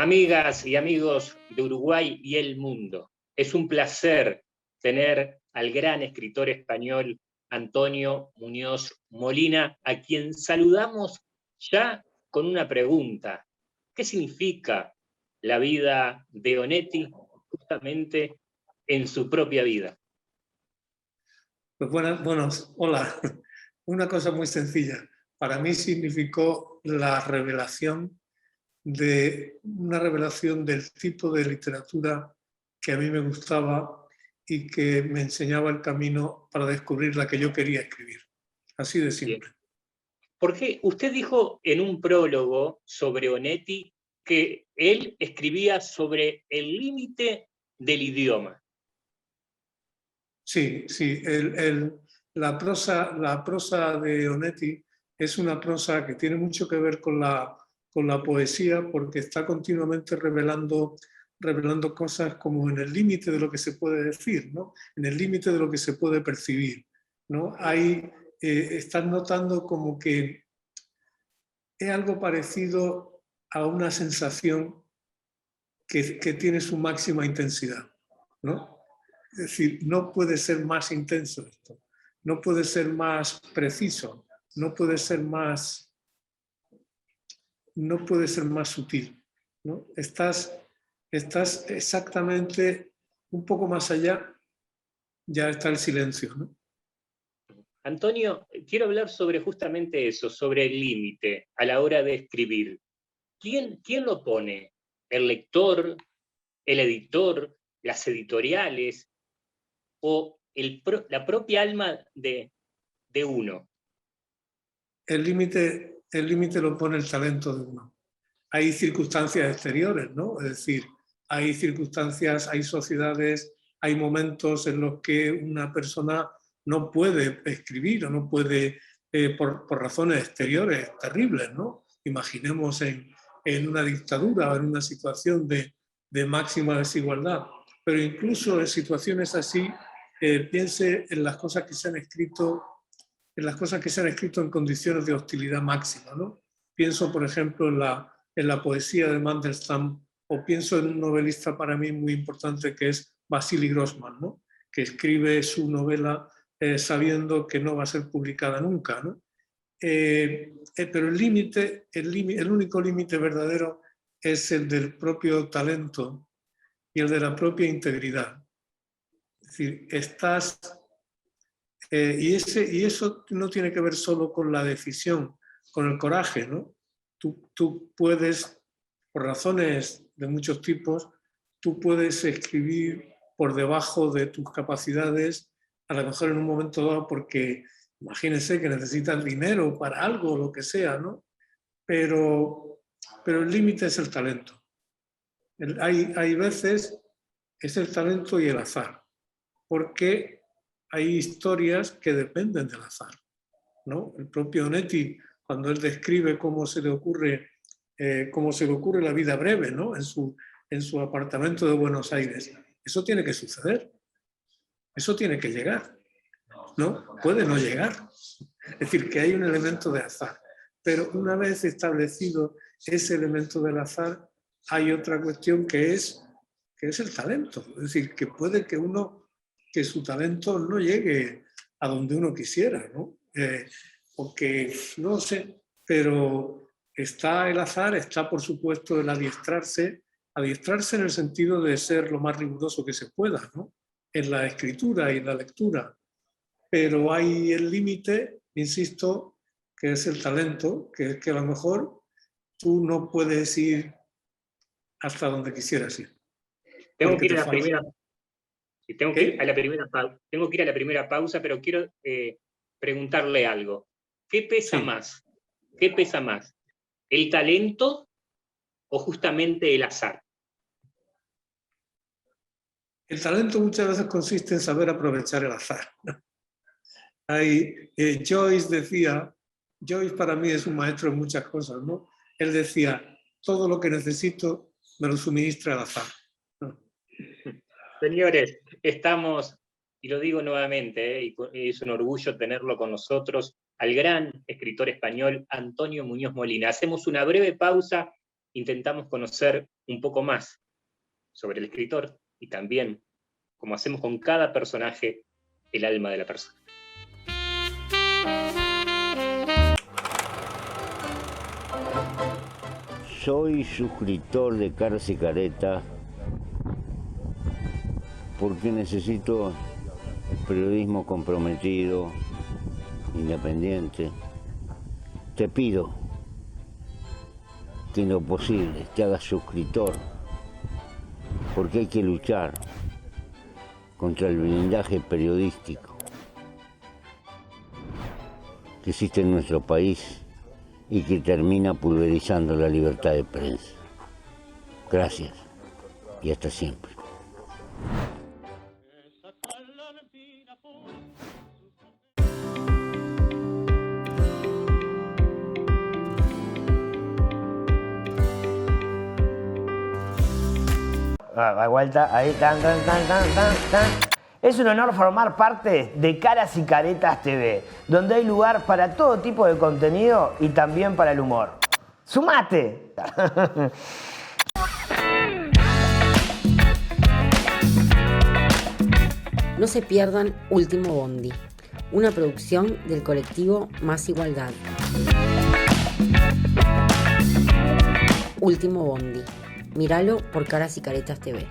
Amigas y amigos de Uruguay y el mundo, es un placer tener al gran escritor español Antonio Muñoz Molina, a quien saludamos ya con una pregunta. ¿Qué significa la vida de Onetti justamente en su propia vida? Pues hola. Una cosa muy sencilla. Para mí significó una revelación del tipo de literatura que a mí me gustaba y que me enseñaba el camino para descubrir la que yo quería escribir. Así de simple. Bien. Porque usted dijo en un prólogo sobre Onetti que él escribía sobre el límite del idioma. Sí. La prosa de Onetti es una prosa que tiene mucho que ver con la poesía, porque está continuamente revelando cosas como en el límite de lo que se puede decir, ¿no? En el límite de lo que se puede percibir, ¿no? Estás notando como que es algo parecido a una sensación que tiene su máxima intensidad, ¿no? Es decir, no puede ser más intenso esto, no puede ser más preciso, no puede ser más sutil, ¿no? Estás exactamente un poco más allá, ya está el silencio, ¿no? Antonio, quiero hablar sobre justamente eso, sobre el límite a la hora de escribir. ¿Quién lo pone? ¿El lector, el editor, las editoriales o la propia alma de uno? El límite lo pone el talento de uno. Hay circunstancias exteriores, ¿no? Es decir, hay circunstancias, hay sociedades, hay momentos en los que una persona no puede escribir o no puede, por razones exteriores terribles, ¿no? Imaginemos en una dictadura o en una situación de máxima desigualdad. Pero incluso en situaciones así, piense en las cosas que se han escrito en condiciones de hostilidad máxima, ¿no? Pienso, por ejemplo, en la poesía de Mandelstam, o pienso en un novelista para mí muy importante que es Vasily Grossman, ¿no? Que escribe su novela sabiendo que no va a ser publicada nunca, ¿no? Pero el único límite verdadero es el del propio talento y el de la propia integridad. Es decir, y eso no tiene que ver solo con la decisión, con el coraje, ¿no? Tú puedes, por razones de muchos tipos, tú puedes escribir por debajo de tus capacidades, a lo mejor en un momento dado, porque imagínense que necesitas dinero para algo o lo que sea, ¿no? Pero el límite es el talento. Hay veces es el talento y el azar, porque hay historias que dependen del azar, ¿no? El propio Onetti, cuando él describe cómo se le ocurre la vida breve, ¿no? En su apartamento de Buenos Aires, eso tiene que suceder, eso tiene que llegar, ¿no? Puede no llegar. Es decir, que hay un elemento de azar. Pero una vez establecido ese elemento del azar, hay otra cuestión que es el talento. Es decir, que puede que su talento no llegue a donde uno quisiera, ¿no? Porque, no sé, pero está el azar, está por supuesto el adiestrarse en el sentido de ser lo más riguroso que se pueda, ¿no? En la escritura y la lectura. Pero hay el límite, insisto, que es el talento, que es que a lo mejor tú no puedes ir hasta donde quisieras ir. Tengo que ir a la primera. Tengo que ir a la primera pausa, pero quiero preguntarle algo. ¿Qué pesa más? ¿Qué pesa más? ¿El talento o justamente el azar? El talento muchas veces consiste en saber aprovechar el azar. Joyce para mí es un maestro en muchas cosas, ¿no? Él decía, todo lo que necesito me lo suministra el azar. Señores, estamos, y lo digo nuevamente, y es un orgullo tenerlo con nosotros, al gran escritor español Antonio Muñoz Molina. Hacemos una breve pausa intentamos conocer un poco más sobre el escritor y también, como hacemos con cada personaje, el alma de la persona. Soy suscriptor de Caras y Caretas porque necesito periodismo comprometido, independiente. Te pido que en lo posible te hagas suscriptor, porque hay que luchar contra el blindaje periodístico que existe en nuestro país y que termina pulverizando la libertad de prensa. Gracias y hasta siempre. Da vuelta, ahí, tan. Es un honor formar parte de Caras y Caretas TV, donde hay lugar para todo tipo de contenido y también para el humor. ¡Sumate! No se pierdan Último Bondi, una producción del colectivo Más Igualdad. Último Bondi. Míralo por Caras y Caretas TV.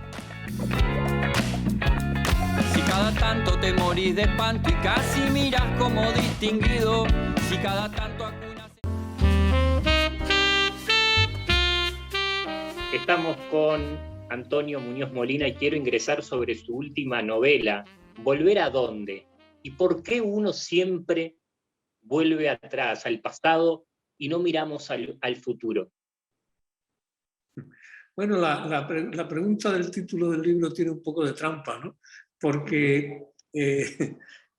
Si cada tanto te morís de espanto y casi miras como distinguido, si cada tanto acunas... Estamos con Antonio Muñoz Molina y quiero ingresar sobre su última novela, ¿Volver a dónde? ¿Y por qué uno siempre vuelve atrás, al pasado, y no miramos al futuro? Bueno, la pregunta del título del libro tiene un poco de trampa, ¿no? Porque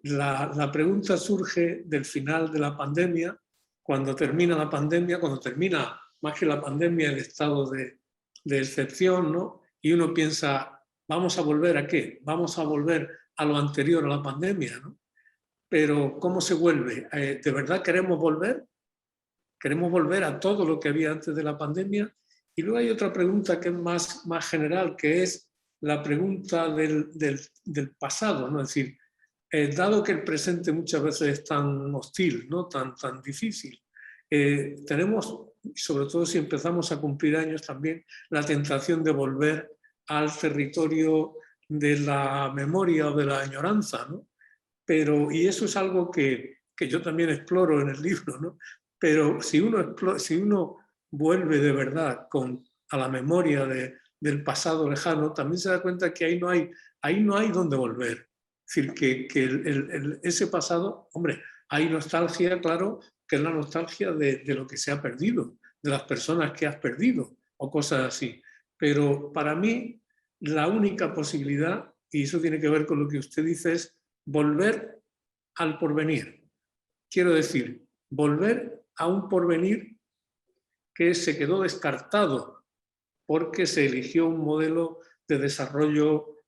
la pregunta surge del final de la pandemia, cuando termina la pandemia, cuando termina más que la pandemia el estado de excepción, ¿no? Y uno piensa, ¿vamos a volver a qué? ¿Vamos a volver a lo anterior a la pandemia, ¿no? Pero ¿cómo se vuelve? ¿De verdad queremos volver? ¿Queremos volver a todo lo que había antes de la pandemia? Y luego hay otra pregunta que es más general, que es la pregunta del pasado, ¿no? Es decir, dado que el presente muchas veces es tan hostil, ¿no? tan difícil, tenemos, sobre todo si empezamos a cumplir años también, la tentación de volver al territorio de la memoria o de la añoranza, ¿no? Y eso es algo que yo también exploro en el libro, ¿no? Pero si uno vuelve de verdad a la memoria del pasado lejano, también se da cuenta que ahí no hay donde volver. Es decir, que ese pasado, hombre, hay nostalgia, claro, que es la nostalgia de lo que se ha perdido, de las personas que has perdido o cosas así. Pero para mí la única posibilidad, y eso tiene que ver con lo que usted dice, es volver al porvenir. Quiero decir, volver a un porvenir que se quedó descartado porque se eligió un modelo de desarrollo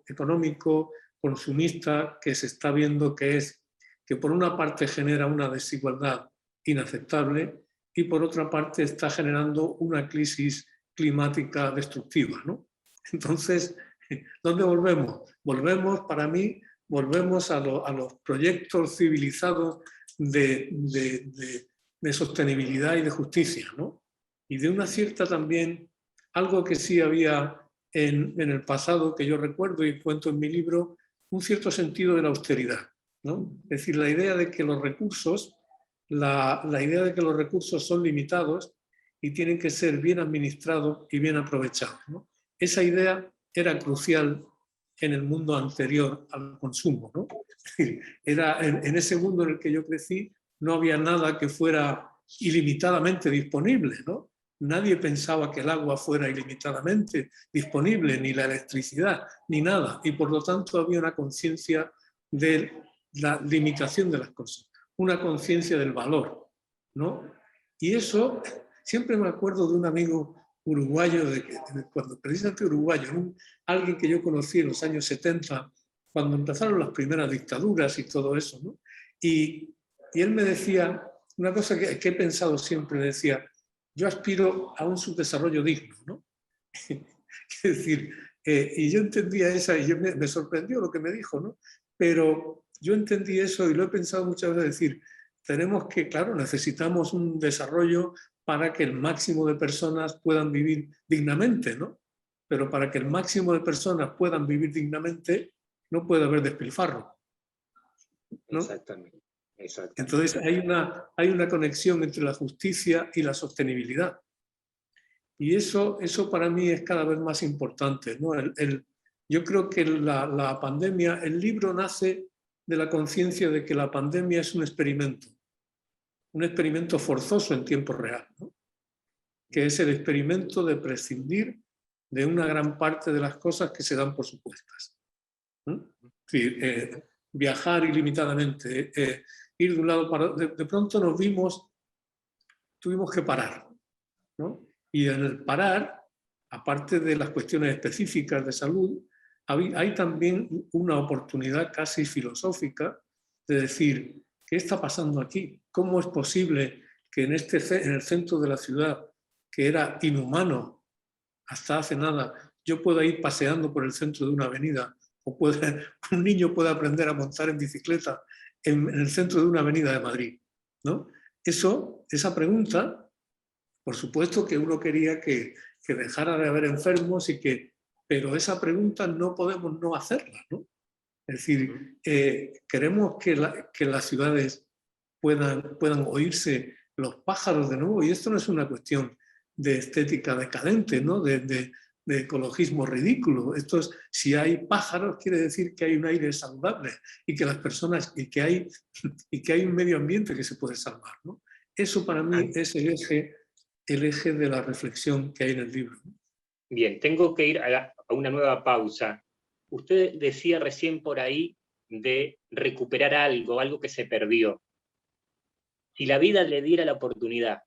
económico consumista que se está viendo que por una parte genera una desigualdad inaceptable y por otra parte está generando una crisis climática destructiva, ¿no? Entonces, ¿dónde volvemos? Para mí, volvemos a los proyectos civilizados de sostenibilidad y de justicia, ¿no? Y de una cierta también, algo que sí había en el pasado, que yo recuerdo y cuento en mi libro, un cierto sentido de la austeridad, ¿no? Es decir, la idea de que los recursos, la idea de que los recursos son limitados y tienen que ser bien administrados y bien aprovechados, ¿no? Esa idea era crucial en el mundo anterior al consumo, ¿no? Es decir, era en ese mundo en el que yo crecí, no había nada que fuera ilimitadamente disponible, ¿no? Nadie pensaba que el agua fuera ilimitadamente disponible, ni la electricidad, ni nada. Y por lo tanto había una conciencia de la limitación de las cosas, una conciencia del valor, ¿no? Y eso, siempre me acuerdo de un amigo uruguayo, cuando precisamente uruguayo, alguien que yo conocí en los años 70, cuando empezaron las primeras dictaduras y todo eso, ¿no? Y él me decía una cosa que he pensado siempre, decía, yo aspiro a un subdesarrollo digno, ¿no? Es decir, y yo entendía esa, y me sorprendió lo que me dijo, ¿no? Pero yo entendí eso y lo he pensado muchas veces, decir, tenemos que, claro, necesitamos un desarrollo para que el máximo de personas puedan vivir dignamente, ¿no? Pero para que el máximo de personas puedan vivir dignamente, no puede haber despilfarro, ¿no? Exactamente. Entonces hay una conexión entre la justicia y la sostenibilidad. Y eso para mí es cada vez más importante, ¿no? Yo creo que la pandemia, el libro nace de la conciencia de que la pandemia es un experimento forzoso en tiempo real, ¿no? Que es el experimento de prescindir de una gran parte de las cosas que se dan por supuestas, ¿no? Es decir, viajar ilimitadamente, ir de un lado para otro. De pronto tuvimos que parar, ¿no? Y en el parar, aparte de las cuestiones específicas de salud, hay también una oportunidad casi filosófica de decir, ¿qué está pasando aquí? ¿Cómo es posible que en el centro de la ciudad, que era inhumano hasta hace nada, yo pueda ir paseando por el centro de una avenida o un niño pueda aprender a montar en bicicleta en el centro de una avenida de Madrid, ¿no? Esa pregunta, por supuesto que uno quería que dejara de haber enfermos pero esa pregunta no podemos no hacerla, ¿no? Es decir, queremos que las ciudades puedan oírse los pájaros de nuevo, y esto no es una cuestión de estética decadente, ¿no? De ecologismo ridículo. Esto es, si hay pájaros, quiere decir que hay un aire saludable y que las personas, y que hay un medio ambiente que se puede salvar, ¿no? Eso para mí es el eje de la reflexión que hay en el libro. Bien, tengo que ir a una nueva pausa. Usted decía recién por ahí de recuperar algo que se perdió. Si la vida le diera la oportunidad,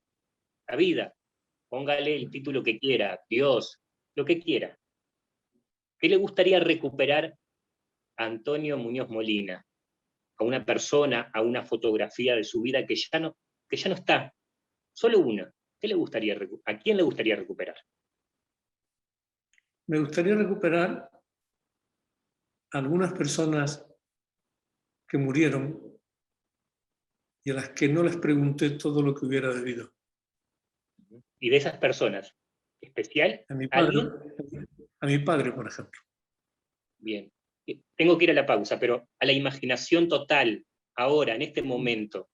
la vida, póngale el título que quiera, Dios, lo que quiera, ¿qué le gustaría recuperar a Antonio Muñoz Molina? A una persona, a una fotografía de su vida que ya no está. Solo una. ¿A quién le gustaría recuperar? Me gustaría recuperar a algunas personas que murieron y a las que no les pregunté todo lo que hubiera debido. Y de esas personas, ¿especial? A mi padre, por ejemplo. Bien. Tengo que ir a la pausa, pero a la imaginación total, ahora, en este momento.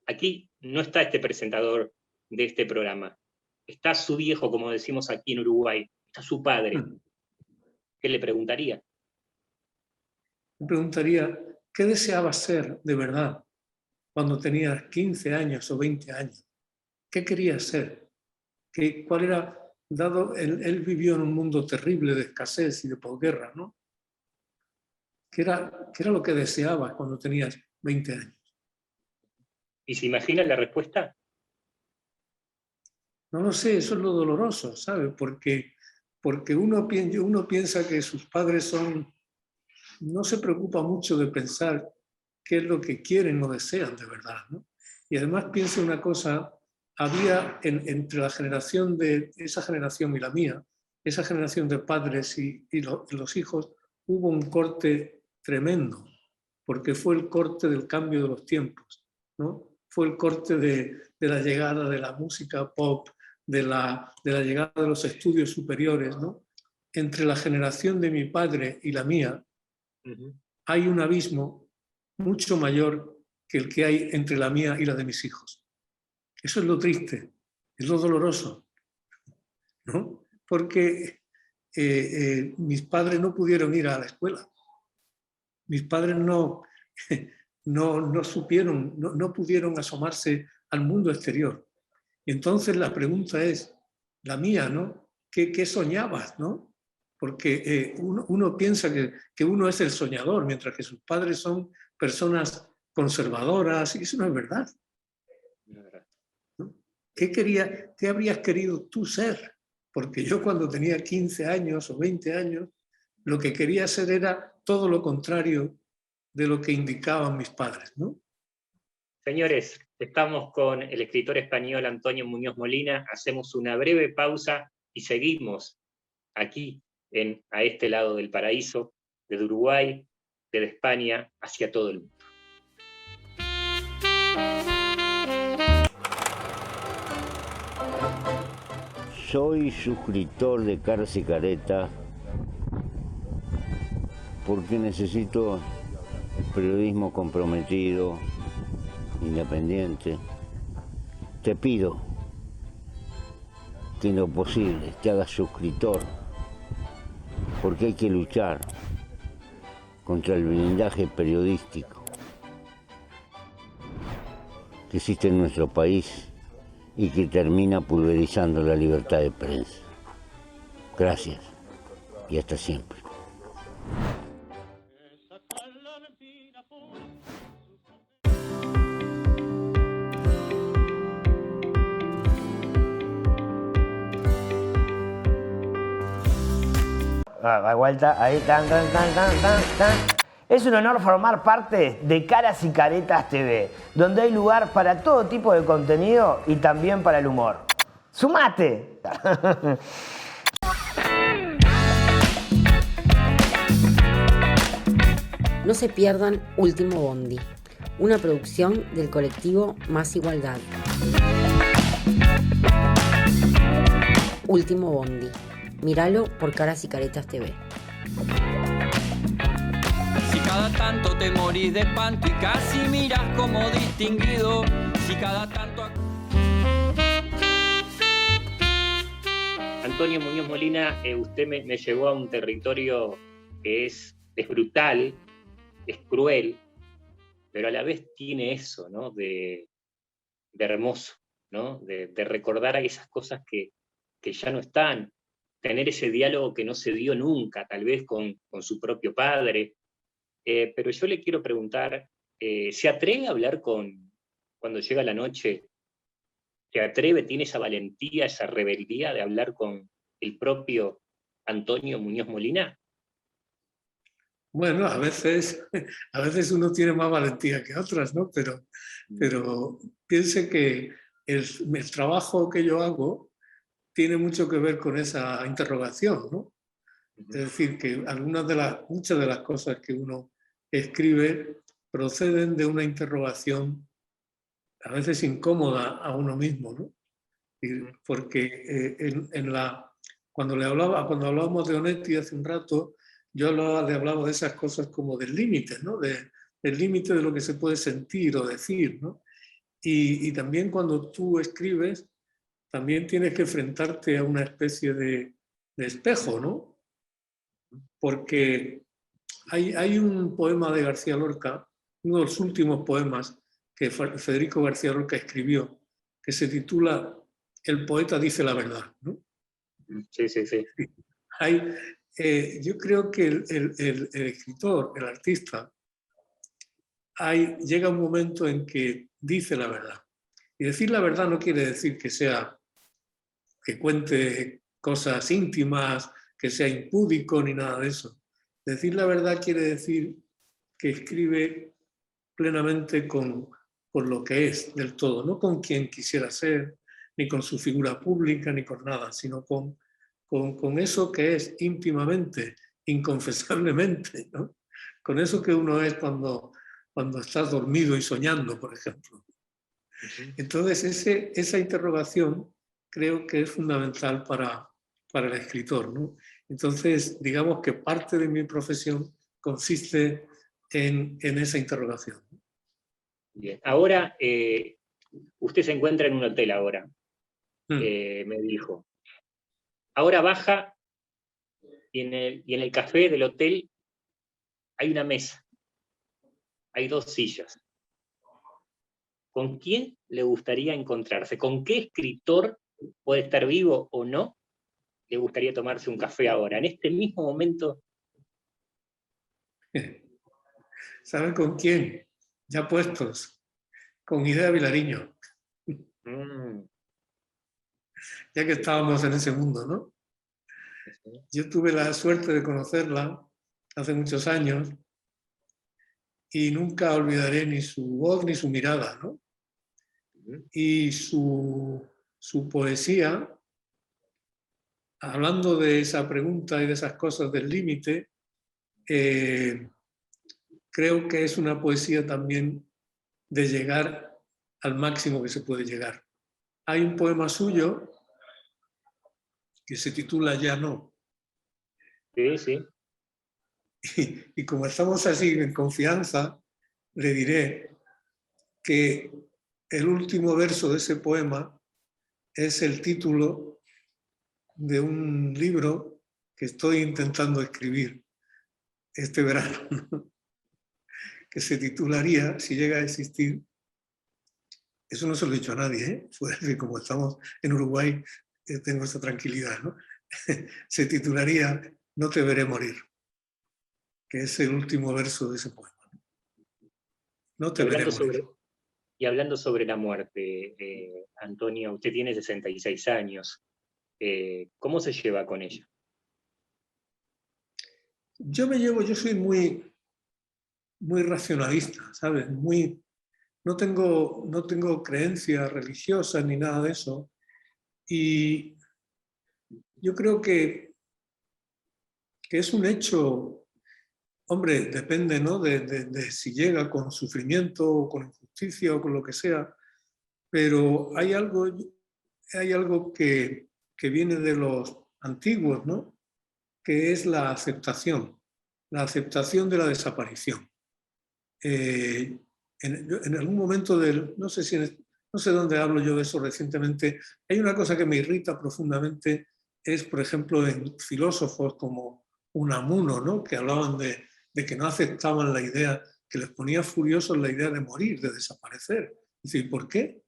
Aquí no está este presentador de este programa. Está su viejo, como decimos aquí en Uruguay. Está su padre. ¿Qué le preguntaría? Me preguntaría, ¿qué deseabas ser de verdad cuando tenías 15 años o 20 años? ¿Qué querías ser? ¿Cuál era, dado él vivió en un mundo terrible de escasez y de posguerra, ¿no? ¿Qué era lo que deseabas cuando tenías 20 años? ¿Y se imagina la respuesta? No lo sé, eso es lo doloroso, ¿sabes? Porque uno piensa que sus padres no se preocupa mucho de pensar qué es lo que quieren o desean de verdad, ¿no? Y además piensa una cosa, había entre la generación de esa generación y la mía, esa generación de padres y los hijos, hubo un corte tremendo, porque fue el corte del cambio de los tiempos, ¿no? Fue el corte de la llegada de la música pop, de la llegada de los estudios superiores, ¿no? Entre la generación de mi padre y la mía, hay un abismo mucho mayor que el que hay entre la mía y la de mis hijos. Eso es lo triste, es lo doloroso, ¿no? Porque mis padres no pudieron ir a la escuela. Mis padres no supieron, no pudieron asomarse al mundo exterior. Y entonces la pregunta es, la mía, ¿no? ¿Qué soñabas, no? Porque uno piensa que uno es el soñador, mientras que sus padres son personas conservadoras, y eso no es verdad, ¿no? ¿Qué habrías querido tú ser? Porque yo cuando tenía 15 años o 20 años, lo que quería ser era todo lo contrario de lo que indicaban mis padres, ¿no? Señores, estamos con el escritor español Antonio Muñoz Molina, hacemos una breve pausa y seguimos aquí, a este lado del paraíso, desde Uruguay, desde España, hacia todo el mundo. Soy suscriptor de Caras y Caretas porque necesito periodismo comprometido, independiente. Te pido que en lo posible te hagas suscriptor, porque hay que luchar contra el blindaje periodístico que existe en nuestro país y que termina pulverizando la libertad de prensa. Gracias y hasta siempre. Da vuelta, ahí, tan. Es un honor formar parte de Caras y Caretas TV, donde hay lugar para todo tipo de contenido y también para el humor. ¡Sumate! No se pierdan Último Bondi, una producción del colectivo Más Igualdad. Último Bondi. Míralo por Caras y Caretas TV. Si cada tanto te morís de espanto y casi miras como distinguido, si cada tanto... Antonio Muñoz Molina, usted me llevó a un territorio que es brutal, es cruel, pero a la vez tiene eso, ¿no? de hermoso, ¿no? De recordar a esas cosas que ya no están, tener ese diálogo que no se dio nunca, tal vez con su propio padre. Pero yo le quiero preguntar, ¿se atreve a hablar cuando llega la noche? ¿Se atreve, tiene esa valentía, esa rebeldía de hablar con el propio Antonio Muñoz Molina? Bueno, a veces uno tiene más valentía que otras, ¿no? Pero piense que el trabajo que yo hago tiene mucho que ver con esa interrogación, ¿no? Es decir, que muchas de las cosas que uno escribe proceden de una interrogación a veces incómoda a uno mismo, ¿no? Porque cuando hablábamos de Onetti hace un rato, yo le hablaba de esas cosas como del límite, ¿no? Del límite de lo que se puede sentir o decir, ¿no? Y también cuando tú escribes, también tienes que enfrentarte a una especie de espejo, ¿no? Porque hay un poema de García Lorca, uno de los últimos poemas que Federico García Lorca escribió, que se titula El poeta dice la verdad, ¿no? Sí. Yo creo que el escritor, el artista, llega un momento en que dice la verdad. Y decir la verdad no quiere decir que cuente cosas íntimas, que sea impúdico ni nada de eso. Decir la verdad quiere decir que escribe plenamente con lo que es del todo, no con quien quisiera ser, ni con su figura pública, ni con nada, sino con eso que es íntimamente, inconfesablemente, ¿no? Con eso que uno es cuando estás dormido y soñando, por ejemplo. Entonces, esa interrogación creo que es fundamental para el escritor, ¿no? Entonces, digamos que parte de mi profesión consiste en esa interrogación. Bien. Ahora, usted se encuentra en un hotel ahora, me dijo. Ahora baja y en el café del hotel hay una mesa, hay 2 sillas. ¿Con quién le gustaría encontrarse? ¿Con qué escritor, puede estar vivo o no, le gustaría tomarse un café ahora, en este mismo momento? ¿Saben con quién? Ya puestos. Con Idea Vilariño. Ya que estábamos en ese mundo, ¿no? Yo tuve la suerte de conocerla hace muchos años y nunca olvidaré ni su voz ni su mirada, ¿no? Y su poesía, hablando de esa pregunta y de esas cosas del límite, creo que es una poesía también de llegar al máximo que se puede llegar. Hay un poema suyo que se titula Ya no. Sí, sí. Y como estamos así en confianza, le diré que el último verso de ese poema es el título de un libro que estoy intentando escribir este verano, que se titularía, si llega a existir, eso no se lo he dicho a nadie, ¿eh? Pues, como estamos en Uruguay, tengo esta tranquilidad, ¿no? Se titularía No te veré morir, que es el último verso de ese poema. No te veré morir. Y hablando sobre la muerte, Antonio, usted tiene 66 años. ¿Cómo se lleva con ella? Yo soy muy racionalista, ¿sabes? No tengo creencias religiosas ni nada de eso. Y yo creo que es un hecho, hombre, depende, ¿no? de si llega con sufrimiento o con injusticia o con lo que sea, pero hay algo que viene de los antiguos, ¿no? Que es la aceptación de la desaparición. En algún momento no sé dónde hablo yo de eso recientemente, hay una cosa que me irrita profundamente, es por ejemplo en filósofos como Unamuno, ¿no? Que hablaban de que no aceptaban la idea, que les ponía furiosos la idea de morir, de desaparecer. Es decir, ¿por qué?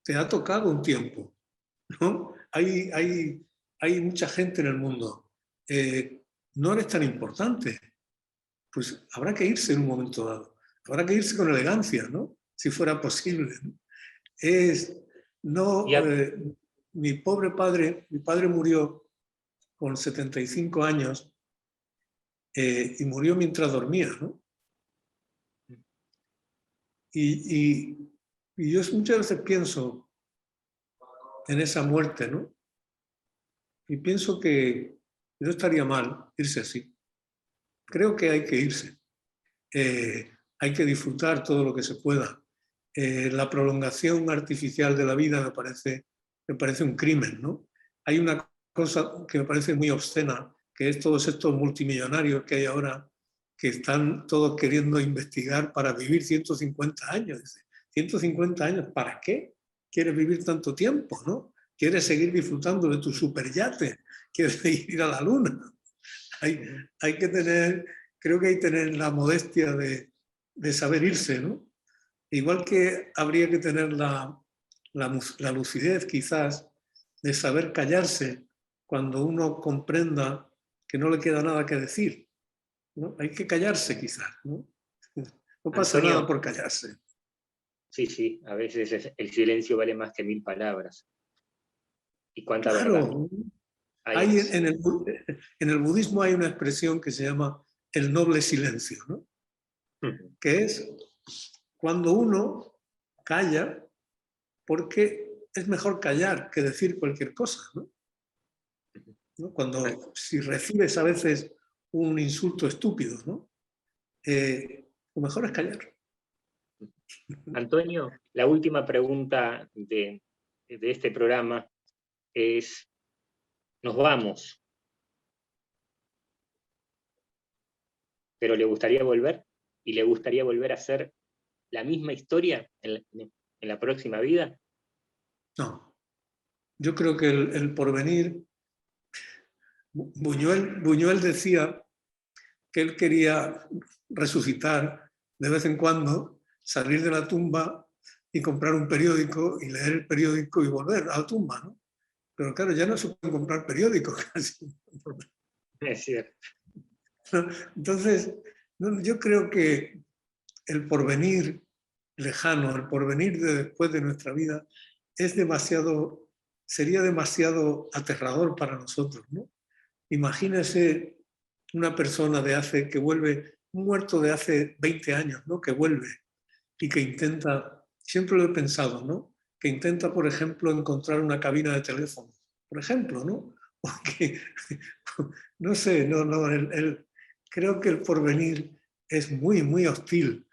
Te ha tocado un tiempo, ¿no? Hay mucha gente en el mundo. No eres tan importante. Pues habrá que irse en un momento dado. Habrá que irse con elegancia, ¿no? Si fuera posible, ¿no? Mi padre murió con 75 años y murió mientras dormía, ¿no? Y yo muchas veces pienso en esa muerte, ¿no? Y pienso que no estaría mal irse así. Creo que hay que irse. Hay que disfrutar todo lo que se pueda. La prolongación artificial de la vida me parece un crimen, ¿no? Hay una cosa que me parece muy obscena, que es todos estos multimillonarios que hay ahora que están todos queriendo investigar para vivir 150 años. Dice, 150 años, ¿para qué? ¿Quieres vivir tanto tiempo, no? ¿Quieres seguir disfrutando de tu superyate? ¿Quieres ir a la luna? Hay que tener, creo que hay que tener la modestia de saber irse, ¿no? Igual que habría que tener la lucidez, quizás, de saber callarse cuando uno comprenda que no le queda nada que decir, ¿no? Hay que callarse, quizás, ¿no? No pasa Antonio, nada por callarse. Sí, a veces el silencio vale más que 1000 palabras. ¿Y cuánta verdad? Claro. En el budismo hay una expresión que se llama el noble silencio, ¿no? Que es cuando uno calla, porque es mejor callar que decir cualquier cosa, ¿no? Si recibes a veces un insulto estúpido, ¿no? Lo mejor es callar. Antonio, la última pregunta de este programa es, nos vamos, pero ¿le gustaría volver? ¿Y le gustaría volver a hacer la misma historia en la próxima vida? No. Yo creo que el porvenir... Buñuel decía que él quería resucitar de vez en cuando, salir de la tumba y comprar un periódico y leer el periódico y volver a la tumba, ¿no? Pero claro, ya no se pueden comprar periódicos casi. Es cierto. Entonces, yo creo que el porvenir lejano, el porvenir de después de nuestra vida, sería demasiado aterrador para nosotros, ¿no? Imagínese una persona que vuelve, un muerto de hace 20 años, ¿no? Que vuelve y que intenta, siempre lo he pensado, ¿no? que intenta, por ejemplo, encontrar una cabina de teléfono, por ejemplo, ¿no? O que, no sé, creo que el porvenir es muy, muy hostil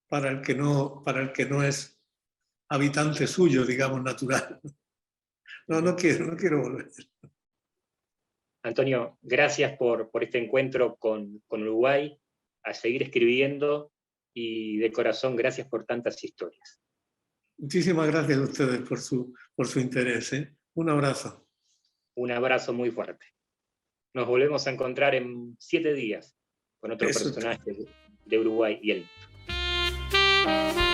para el que no es habitante suyo, digamos, natural. No quiero volver. Antonio, gracias por este encuentro con Uruguay, a seguir escribiendo y de corazón gracias por tantas historias. Muchísimas gracias a ustedes por su interés. Un abrazo. Un abrazo muy fuerte. Nos volvemos a encontrar en 7 días con otro personaje de Uruguay y el mundo.